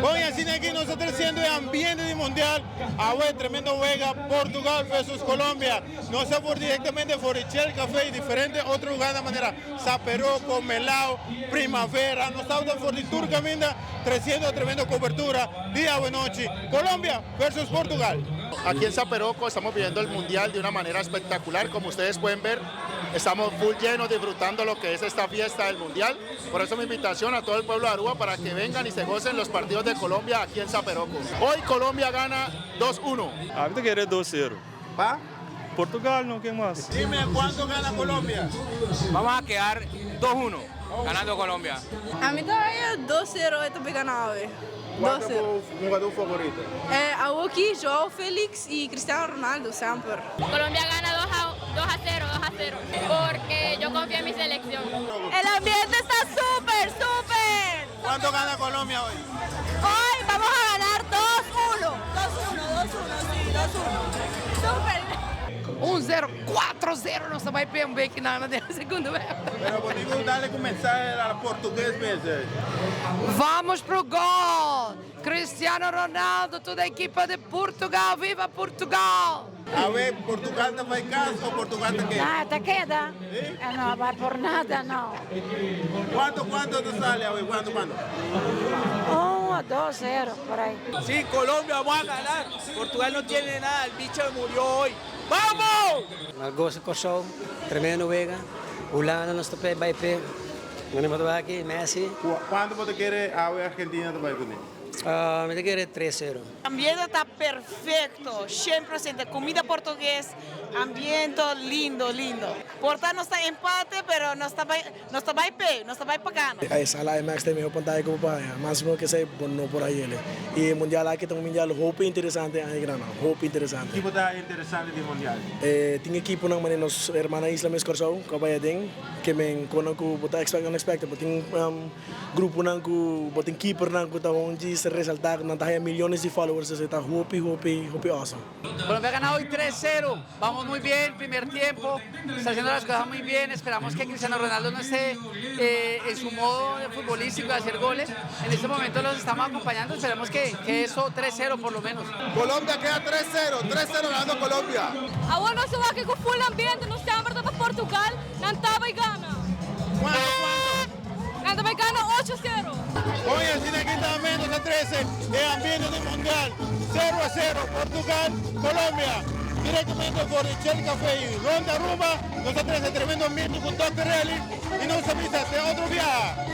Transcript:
Hoy así de aquí nosotros siendo el ambiente de mundial, ahora tremendo juega Portugal versus Colombia. No se por directamente Forichel Café y diferentes otros lugares de manera Zaperoco, Melao, Primavera. Nos estamos por Turca Minda, 300 tremendo cobertura, día o noche. Colombia versus Portugal. Aquí en Zaperoco estamos viviendo el mundial de una manera espectacular, como ustedes pueden ver. Estamos full llenos disfrutando lo que es esta fiesta del mundial. Por eso mi invitación a todo el pueblo de Aruba para que vengan y se gocen los partidos de Colombia aquí en Zaperoco. Hoy Colombia gana 2-1. Ahorita quiere 2-0. ¿Va? Portugal, ¿no? ¿Qué más? Dime cuánto gana Colombia. Vamos a quedar 2-1, ganando Colombia. A mí todavía 2-0 é também ganhar. ¿Cuál es tu jugador favorito? Aqui, João Félix e Cristiano Ronaldo, sempre. Colombia gana 2-0, porque yo confío en mi selección. El ambiente está súper, súper. ¿Cuánto gana Colombia hoy? Hoy vamos a ganar 2-1. 2-1, sí, 2-1. Súper. 1-0, 4-0, nossa vai perder aqui na segunda vez. Pero podemos darle un mensaje al portugués mesmo. Vamos pro gol! Cristiano Ronaldo, toda a equipe de Portugal, viva Portugal! A ver, ¿Portugal te faz caso o Portugal te queda? Te queda. No va por nada, no. ¿Cuánto te sale hoy? ¿Cuánto? 2-0, por ahí. Sí, Colombia, vamos a ganar. Portugal no tiene nada, el bicho murió hoy. ¡Vamos! Gosto Kosovo, tremendo Vega, Holanda nos tope bij P. Meneer aqui, Messi. ¿Cuánto te quiere a ver Argentina te va a poner? Me te quiere 3-0. El ambiente está perfecto, 100%, comida portuguesa, ambiente lindo. Porta no está empate, pero no está bem pé, no está bem pagando. Aí sala é mais também o pantai como pai, máximo que sei no por aí ele. E mundial aqui tem mundial hope interessante aí grana, hope interessante. ¿Qué está interesante del mundial? Tem equipe nang manin nos hermana Isla mes Corso, kabayading, que men kono ko bota expect unexpected, boting grupo nang ko boting keeper nang ko tawon se resaltar, não tem millones de followers, está hope awesome. Colombia gana hoy 3-0, vamos muy bien, primer tiempo, está haciendo las cosas muy bien, esperamos que Cristiano Ronaldo no esté en su modo futbolístico de hacer goles, en este momento los estamos acompañando, esperamos que eso 3-0 por lo menos. Colombia queda 3-0 ganando Colombia. Agora nós aqui com full ambiente, nós estamos para Portugal, não estava e gana. ¿Cuánto? Não também gana 8-0. Hoy así de aquí también nos 13, el ambiente del mundial, 0-0, Portugal, Colombia. Directamente por Shell Café y Ronda Rumba, nos 13 tremendo ambiente con Dr. Relly y nos avisa de otro viaje.